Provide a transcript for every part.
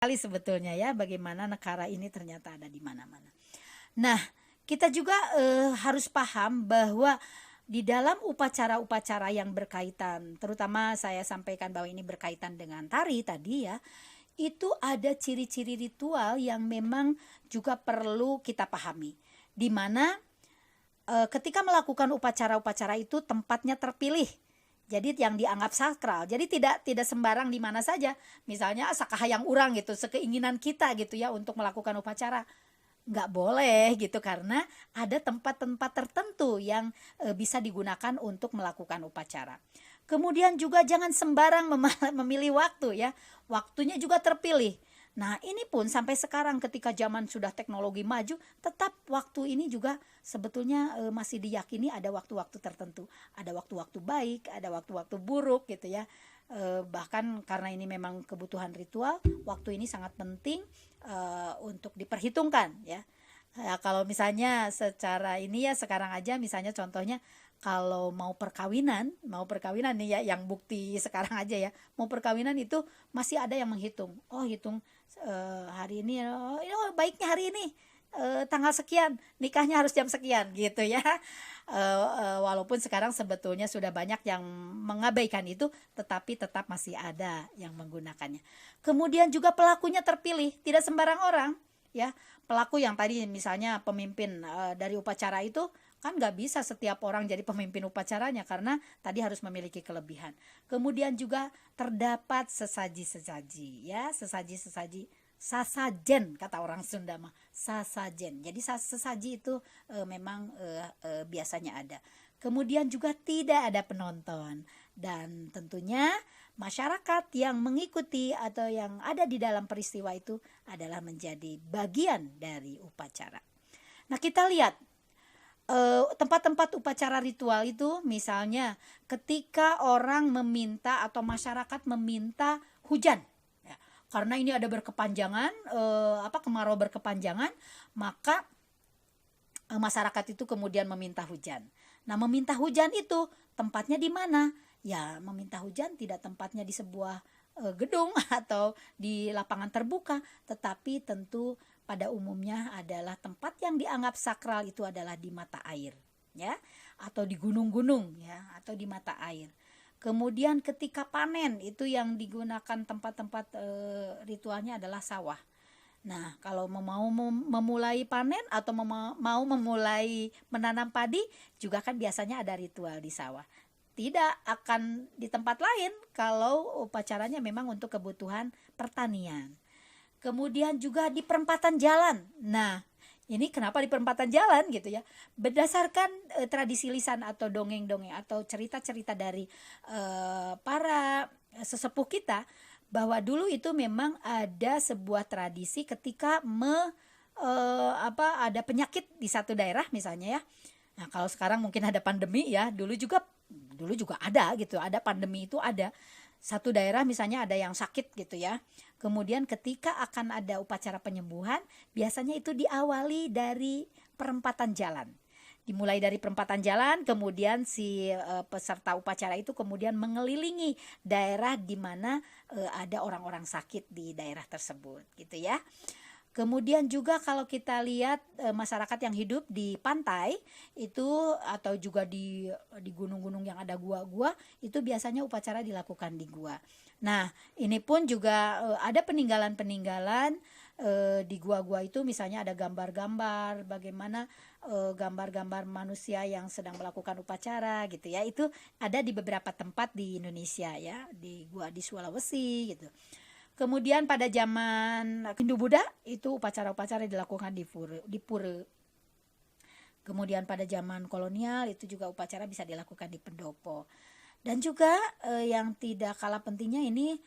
Kali sebetulnya ya, bagaimana negara ini ternyata ada di mana-mana. Nah, kita juga harus paham bahwa di dalam upacara-upacara yang berkaitan, terutama saya sampaikan bahwa ini berkaitan dengan tari tadi ya, itu ada ciri-ciri ritual yang memang juga perlu kita pahami. Di mana ketika melakukan upacara-upacara itu tempatnya terpilih. Jadi yang dianggap sakral. Jadi tidak sembarang di mana saja. Misalnya sakahayang urang gitu, sekeinginan kita gitu ya untuk melakukan upacara. Nggak boleh gitu karena ada tempat-tempat tertentu yang bisa digunakan untuk melakukan upacara. Kemudian juga jangan sembarang memilih waktu ya. Waktunya juga terpilih. Nah, ini pun sampai sekarang ketika zaman sudah teknologi maju, tetap waktu ini juga sebetulnya masih diyakini ada waktu-waktu tertentu. Ada waktu-waktu baik, ada waktu-waktu buruk gitu ya. Bahkan karena ini memang kebutuhan ritual, waktu ini sangat penting untuk diperhitungkan ya. Kalau misalnya secara ini ya sekarang aja misalnya contohnya kalau mau perkawinan nih ya yang bukti sekarang aja ya, mau perkawinan itu masih ada yang menghitung. Oh, hitung hari ini baiknya hari ini tanggal sekian, nikahnya harus jam sekian gitu ya. Walaupun sekarang sebetulnya sudah banyak yang mengabaikan itu, tetapi tetap masih ada yang menggunakannya. Kemudian juga pelakunya terpilih, tidak sembarang orang ya. Pelaku yang tadi misalnya pemimpin dari upacara itu kan nggak bisa setiap orang jadi pemimpin upacaranya karena tadi harus memiliki kelebihan. Kemudian juga terdapat sesaji-sesaji ya, sesaji-sesaji, sasajen kata orang Sunda mah, sasajen. Jadi sesaji itu memang biasanya ada. Kemudian juga tidak ada penonton dan tentunya masyarakat yang mengikuti atau yang ada di dalam peristiwa itu adalah menjadi bagian dari upacara. Nah, kita lihat tempat-tempat upacara ritual itu misalnya ketika orang meminta atau masyarakat meminta hujan ya, karena ini ada berkepanjangan kemarau berkepanjangan, maka masyarakat itu kemudian meminta hujan. Nah, meminta hujan itu tempatnya di mana? Ya, meminta hujan tidak tempatnya di sebuah gedung atau di lapangan terbuka, tetapi tentu pada umumnya adalah tempat yang dianggap sakral itu adalah di mata air, ya, atau di gunung-gunung, ya, atau di mata air. Kemudian ketika panen itu yang digunakan tempat-tempat ritualnya adalah sawah. Nah, kalau mau memulai panen atau mau memulai menanam padi juga kan biasanya ada ritual di sawah. Tidak akan di tempat lain kalau upacaranya memang untuk kebutuhan pertanian. Kemudian juga di perempatan jalan. Nah, ini kenapa di perempatan jalan gitu ya? Berdasarkan tradisi lisan atau dongeng-dongeng atau cerita-cerita dari para sesepuh kita, bahwa dulu itu memang ada sebuah tradisi ketika ada penyakit di satu daerah misalnya ya. Nah, kalau sekarang mungkin ada pandemi ya, dulu juga ada gitu, ada pandemi itu ada. Satu daerah misalnya ada yang sakit gitu ya. Kemudian ketika akan ada upacara penyembuhan, biasanya itu diawali dari perempatan jalan. Dimulai dari perempatan jalan, kemudian si peserta upacara itu kemudian mengelilingi daerah di mana ada orang-orang sakit di daerah tersebut gitu ya. Kemudian juga kalau kita lihat masyarakat yang hidup di pantai itu atau juga di gunung-gunung yang ada gua-gua, itu biasanya upacara dilakukan di gua. Nah, ini pun juga ada peninggalan-peninggalan di gua-gua itu misalnya ada gambar-gambar bagaimana gambar-gambar manusia yang sedang melakukan upacara gitu ya. Itu ada di beberapa tempat di Indonesia ya, di gua di Sulawesi gitu. Kemudian pada zaman Hindu-Buddha itu upacara-upacara dilakukan di pura. Kemudian pada zaman kolonial itu juga upacara bisa dilakukan di pendopo. Dan juga yang tidak kalah pentingnya ini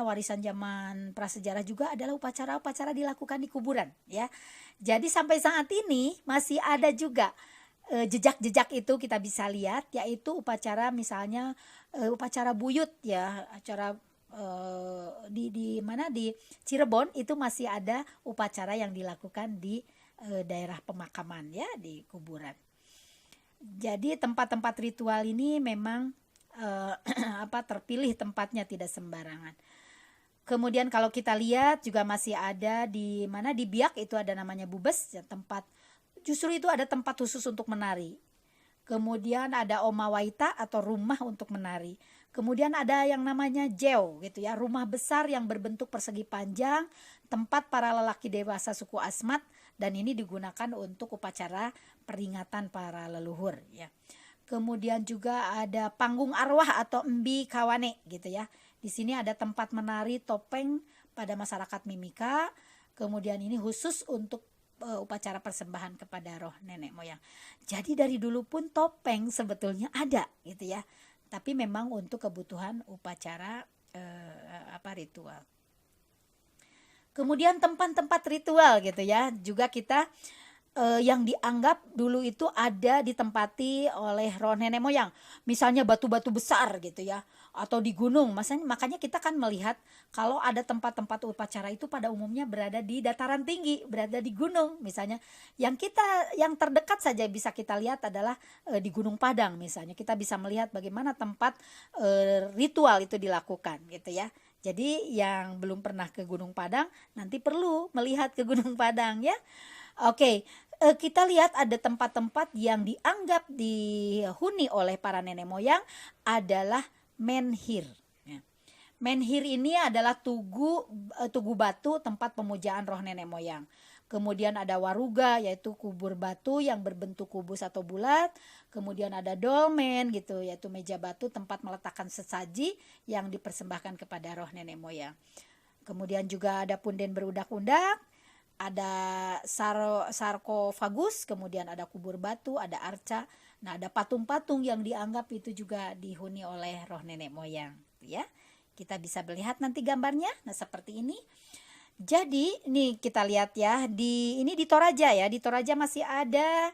warisan zaman prasejarah juga adalah upacara-upacara dilakukan di kuburan ya. Jadi sampai saat ini masih ada juga jejak-jejak itu kita bisa lihat, yaitu upacara misalnya upacara buyut ya, acara di Cirebon itu masih ada upacara yang dilakukan di daerah pemakaman ya, di kuburan. Jadi tempat-tempat ritual ini memang terpilih tempatnya tidak sembarangan. Kemudian kalau kita lihat juga masih ada di mana, di Biak itu ada namanya Bubes ya, tempat justru itu ada tempat khusus untuk menari. Kemudian ada Oma Waita atau rumah untuk menari. Kemudian ada yang namanya Jeo gitu ya, rumah besar yang berbentuk persegi panjang, tempat para lelaki dewasa suku Asmat, dan ini digunakan untuk upacara peringatan para leluhur ya. Kemudian juga ada panggung arwah atau Mbi Kawane gitu ya. Di sini ada tempat menari topeng pada masyarakat Mimika. Kemudian ini khusus untuk upacara persembahan kepada roh nenek moyang. Jadi dari dulu pun topeng sebetulnya ada gitu ya. Tapi memang untuk kebutuhan upacara ritual. Kemudian tempat-tempat ritual gitu ya. Juga kita yang dianggap dulu itu ada ditempati oleh roh nenek moyang, misalnya batu-batu besar gitu ya, atau di gunung. Makanya kita kan melihat kalau ada tempat-tempat upacara itu pada umumnya berada di dataran tinggi, berada di gunung. Misalnya yang terdekat saja bisa kita lihat adalah di Gunung Padang misalnya, kita bisa melihat bagaimana tempat ritual itu dilakukan gitu ya. Jadi yang belum pernah ke Gunung Padang nanti perlu melihat ke Gunung Padang ya. Oke, kita lihat ada tempat-tempat yang dianggap dihuni oleh para nenek moyang adalah menhir. Menhir ini adalah tugu batu tempat pemujaan roh nenek moyang. Kemudian ada waruga, yaitu kubur batu yang berbentuk kubus atau bulat. Kemudian ada dolmen gitu, yaitu meja batu tempat meletakkan sesaji yang dipersembahkan kepada roh nenek moyang. Kemudian juga ada punden berudak-undak, ada sarkofagus, kemudian ada kubur batu, ada arca. Nah, ada patung-patung yang dianggap itu juga dihuni oleh roh nenek moyang ya. Kita bisa melihat nanti gambarnya. Nah, seperti ini. Jadi, nih kita lihat ya, di Toraja ya. Di Toraja masih ada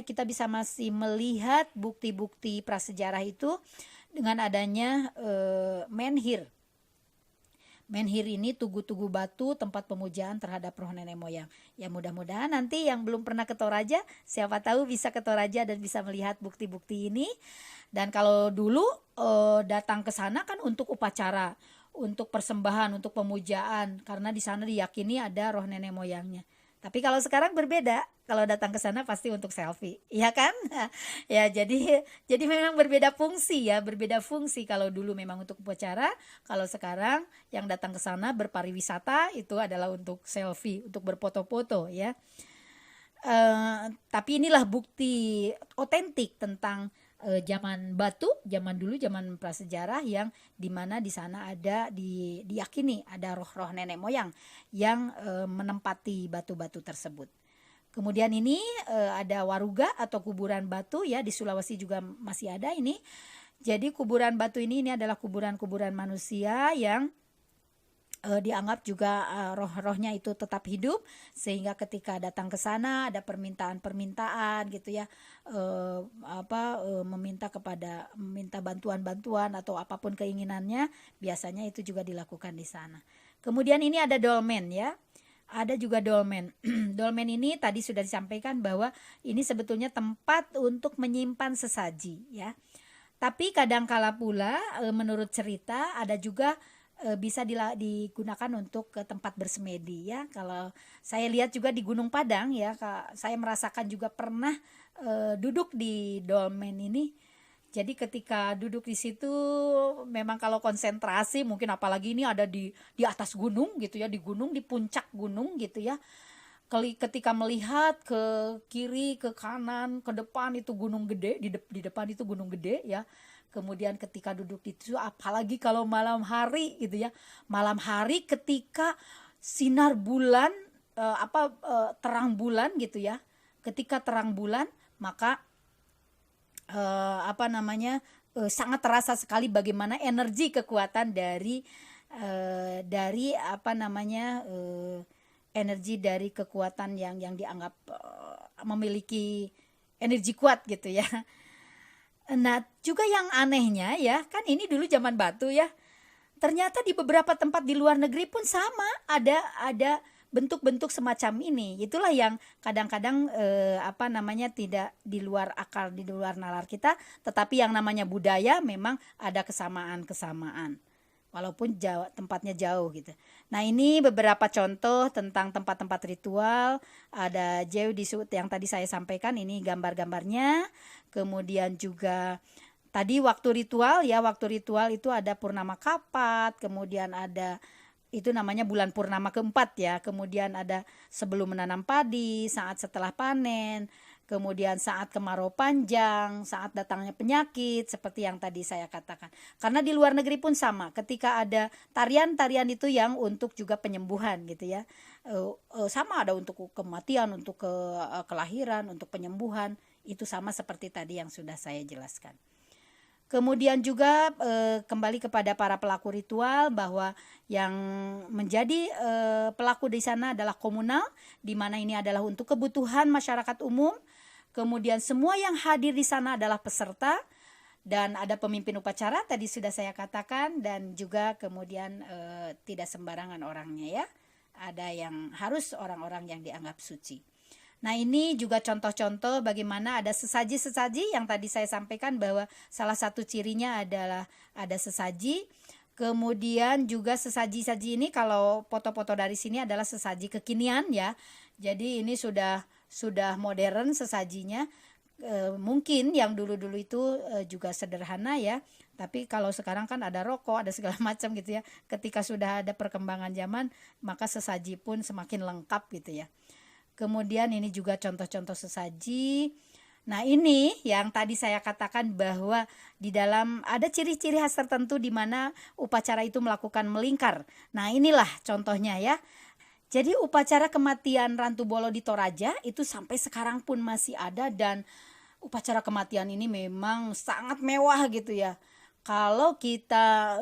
kita bisa masih melihat bukti-bukti prasejarah itu dengan adanya menhir. Menhir ini tugu-tugu batu tempat pemujaan terhadap roh nenek moyang. Ya mudah-mudahan nanti yang belum pernah ke Toraja, siapa tahu bisa ke Toraja dan bisa melihat bukti-bukti ini. Dan kalau dulu datang ke sana kan untuk upacara, untuk persembahan, untuk pemujaan, karena di sana diyakini ada roh nenek moyangnya. Tapi kalau sekarang berbeda, kalau datang ke sana pasti untuk selfie, ya kan? Ya jadi memang berbeda fungsi ya, berbeda fungsi. Kalau dulu memang untuk upacara, kalau sekarang yang datang ke sana berpariwisata itu adalah untuk selfie, untuk berfoto-foto ya. Tapi inilah bukti otentik tentang zaman batu, zaman dulu, zaman prasejarah, yang dimana di sana ada diyakini ada roh-roh nenek moyang yang menempati batu-batu tersebut. Kemudian ini ada waruga atau kuburan batu ya, di Sulawesi juga masih ada ini. Jadi kuburan batu ini adalah kuburan-kuburan manusia yang dianggap juga roh-rohnya itu tetap hidup, sehingga ketika datang ke sana ada permintaan-permintaan gitu ya, meminta bantuan-bantuan atau apapun keinginannya, biasanya itu juga dilakukan di sana. Kemudian ini ada dolmen ya. Ada juga dolmen. Dolmen ini tadi sudah disampaikan bahwa ini sebetulnya tempat untuk menyimpan sesaji ya. Tapi kadang-kala pula menurut cerita ada juga bisa digunakan untuk ke tempat bersemedi ya. Kalau saya lihat juga di Gunung Padang ya, saya merasakan juga pernah duduk di dolmen ini. Jadi ketika duduk di situ memang kalau konsentrasi, mungkin apalagi ini ada di atas gunung gitu ya, di gunung, di puncak gunung gitu ya. Ketika melihat ke kiri, ke kanan, ke depan itu gunung gede, di depan itu gunung gede ya. Kemudian ketika duduk di situ, apalagi kalau malam hari gitu ya, malam hari ketika sinar bulan terang bulan gitu ya, ketika terang bulan maka sangat terasa sekali bagaimana energi kekuatan dari energi dari kekuatan yang dianggap memiliki energi kuat gitu ya. Nah, juga yang anehnya ya, kan ini dulu zaman batu ya. Ternyata di beberapa tempat di luar negeri pun sama, ada bentuk-bentuk semacam ini. Itulah yang kadang-kadang tidak di luar akal, di luar nalar kita, tetapi yang namanya budaya memang ada kesamaan-kesamaan. walaupun tempatnya jauh gitu. Nah, ini beberapa contoh tentang tempat-tempat ritual. Ada geodisut yang tadi saya sampaikan, ini gambar-gambarnya. Kemudian juga tadi waktu ritual ya, waktu ritual itu ada purnama kapat, kemudian ada itu namanya bulan purnama keempat ya, kemudian ada sebelum menanam padi, saat setelah panen, kemudian saat kemarau panjang, saat datangnya penyakit, seperti yang tadi saya katakan. Karena di luar negeri pun sama, ketika ada tarian-tarian itu yang untuk juga penyembuhan gitu ya. Sama ada untuk kematian, untuk kelahiran, untuk penyembuhan, itu sama seperti tadi yang sudah saya jelaskan. Kemudian juga kembali kepada para pelaku ritual, bahwa yang menjadi pelaku di sana adalah komunal, di mana ini adalah untuk kebutuhan masyarakat umum. Kemudian semua yang hadir di sana adalah peserta, dan ada pemimpin upacara tadi sudah saya katakan, dan juga kemudian tidak sembarangan orangnya ya. Ada yang harus orang-orang yang dianggap suci. Nah, ini juga contoh-contoh bagaimana ada sesaji-sesaji yang tadi saya sampaikan, bahwa salah satu cirinya adalah ada sesaji. Kemudian juga sesaji-saji ini, kalau foto-foto dari sini adalah sesaji kekinian ya. Jadi ini sudah modern sesajinya. Mungkin yang dulu-dulu itu juga sederhana ya. Tapi kalau sekarang kan ada rokok, ada segala macam gitu ya. Ketika sudah ada perkembangan zaman, maka sesaji pun semakin lengkap gitu ya. Kemudian ini juga contoh-contoh sesaji. Nah, ini yang tadi saya katakan bahwa di dalam ada ciri-ciri khas tertentu di mana upacara itu melakukan melingkar. Nah, inilah contohnya ya. Jadi upacara kematian Rantu Bolo di Toraja itu sampai sekarang pun masih ada, dan upacara kematian ini memang sangat mewah gitu ya. Kalau kita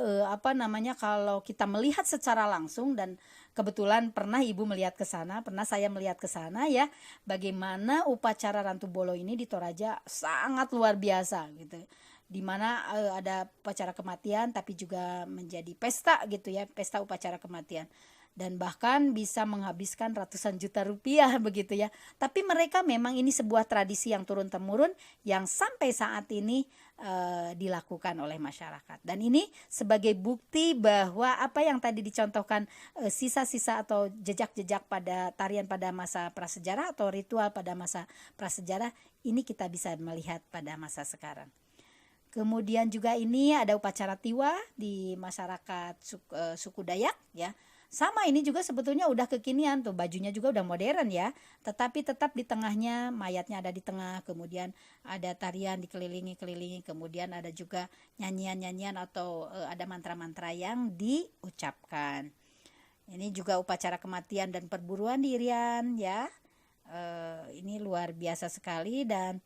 kalau kita melihat secara langsung, dan kebetulan pernah Ibu melihat ke sana, pernah saya melihat ke sana ya, bagaimana upacara Rantu Bolo ini di Toraja sangat luar biasa gitu. Di mana ada upacara kematian tapi juga menjadi pesta gitu ya, pesta upacara kematian. Dan bahkan bisa menghabiskan ratusan juta rupiah begitu ya. Tapi mereka memang ini sebuah tradisi yang turun-temurun yang sampai saat ini dilakukan oleh masyarakat. Dan ini sebagai bukti bahwa apa yang tadi dicontohkan, sisa-sisa atau jejak-jejak pada tarian pada masa prasejarah atau ritual pada masa prasejarah, ini kita bisa melihat pada masa sekarang. Kemudian juga ini ada upacara tiwa di masyarakat suku Dayak ya. Sama, ini juga sebetulnya udah kekinian tuh, bajunya juga udah modern ya, tetapi tetap di tengahnya mayatnya ada di tengah, kemudian ada tarian dikelilingi, kemudian ada juga nyanyian-nyanyian atau ada mantra-mantra yang diucapkan. Ini juga upacara kematian dan perburuan di Irian ya. Ini luar biasa sekali. Dan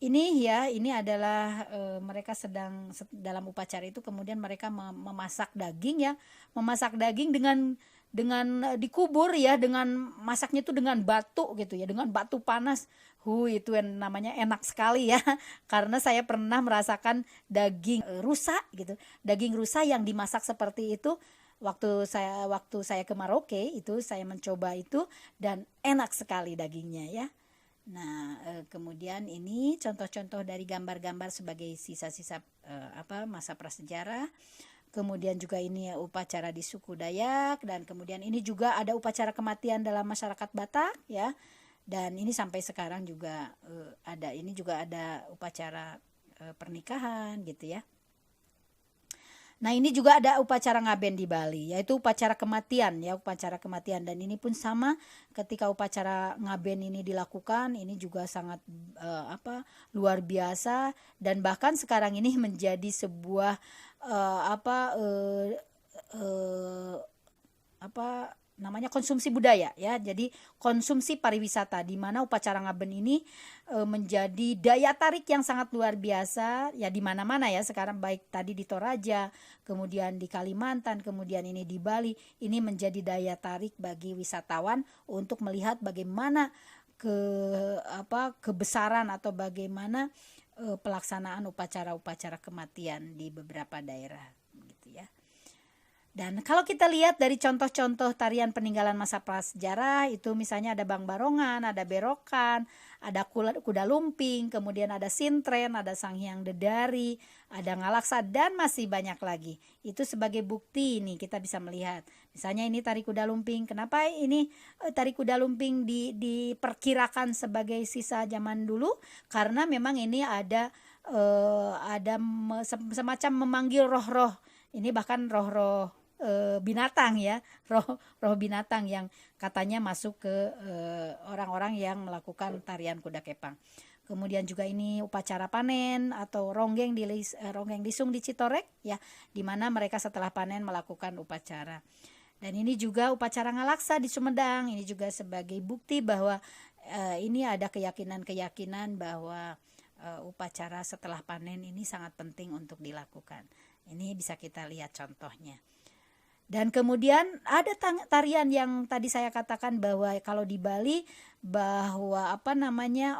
ini adalah mereka sedang dalam upacara itu, kemudian mereka memasak daging ya, memasak daging dengan dikubur ya, dengan masaknya itu dengan batu gitu ya, dengan batu panas. Itu yang namanya enak sekali ya. Karena saya pernah merasakan daging rusa gitu, daging rusa yang dimasak seperti itu. Waktu saya ke Merauke itu saya mencoba itu, dan enak sekali dagingnya ya. Nah, kemudian ini contoh-contoh dari gambar-gambar sebagai sisa-sisa masa prasejarah. Kemudian juga ini upacara di suku Dayak, dan kemudian ini juga ada upacara kematian dalam masyarakat Batak ya. Dan ini sampai sekarang juga ada, ini juga ada upacara pernikahan gitu ya. Nah, ini juga ada upacara ngaben di Bali, yaitu upacara kematian ya, upacara kematian. Dan ini pun sama, ketika upacara ngaben ini dilakukan, ini juga sangat luar biasa, dan bahkan sekarang ini menjadi sebuah konsumsi budaya ya. Jadi konsumsi pariwisata, di mana upacara ngaben ini menjadi daya tarik yang sangat luar biasa ya, di mana-mana ya sekarang, baik tadi di Toraja, kemudian di Kalimantan, kemudian ini di Bali. Ini menjadi daya tarik bagi wisatawan untuk melihat bagaimana kebesaran atau bagaimana pelaksanaan upacara-upacara kematian di beberapa daerah gitu ya. Dan kalau kita lihat dari contoh-contoh tarian peninggalan masa prasejarah itu, misalnya ada Bang Barongan, ada Berokan, ada kuda lumping, kemudian ada sintren, ada Sanghyang Dedari, ada Ngalaksa, dan masih banyak lagi. Itu sebagai bukti nih kita bisa melihat. Misalnya ini tari kuda lumping. Kenapa ini tari kuda lumping diperkirakan sebagai sisa zaman dulu? Karena memang ini ada semacam memanggil roh-roh. Ini bahkan roh-roh binatang ya, roh binatang yang katanya masuk ke orang-orang yang melakukan tarian kuda kepang. Kemudian juga ini upacara panen atau ronggeng lisung di Citorek ya, di mana mereka setelah panen melakukan upacara. Dan ini juga upacara Ngalaksa di Sumedang. Ini juga sebagai bukti bahwa ini ada keyakinan bahwa upacara setelah panen ini sangat penting untuk dilakukan. Ini bisa kita lihat contohnya. Dan kemudian ada tarian yang tadi saya katakan bahwa kalau di Bali bahwa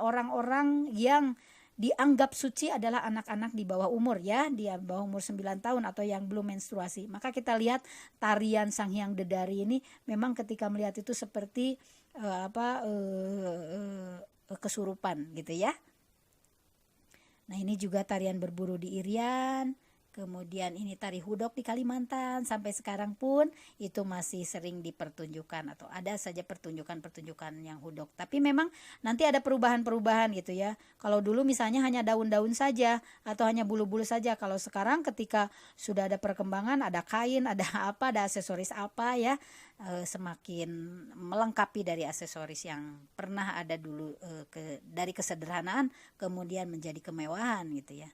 orang-orang yang dianggap suci adalah anak-anak di bawah umur ya, di bawah umur 9 tahun atau yang belum menstruasi. Maka kita lihat tarian Sanghyang Dedari ini memang ketika melihat itu seperti kesurupan gitu ya. Nah, ini juga tarian berburu di Irian. Kemudian ini tari hudok di Kalimantan, sampai sekarang pun itu masih sering dipertunjukkan atau ada saja pertunjukan-pertunjukan yang hudok. Tapi memang nanti ada perubahan-perubahan gitu ya. Kalau dulu misalnya hanya daun-daun saja atau hanya bulu-bulu saja. Kalau sekarang ketika sudah ada perkembangan, ada kain, ada aksesoris apa ya, semakin melengkapi dari aksesoris yang pernah ada dulu dari kesederhanaan kemudian menjadi kemewahan gitu ya.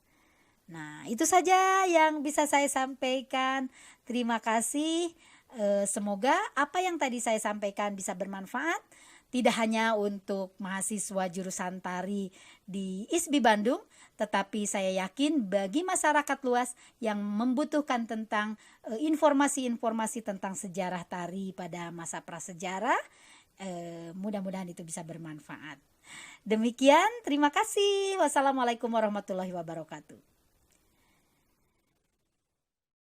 Nah, itu saja yang bisa saya sampaikan. Terima kasih. Semoga apa yang tadi saya sampaikan bisa bermanfaat. Tidak hanya untuk mahasiswa jurusan tari di ISBI Bandung, tetapi saya yakin bagi masyarakat luas yang membutuhkan tentang informasi-informasi tentang sejarah tari pada masa prasejarah, mudah-mudahan itu bisa bermanfaat. Demikian, terima kasih. Wassalamualaikum warahmatullahi wabarakatuh.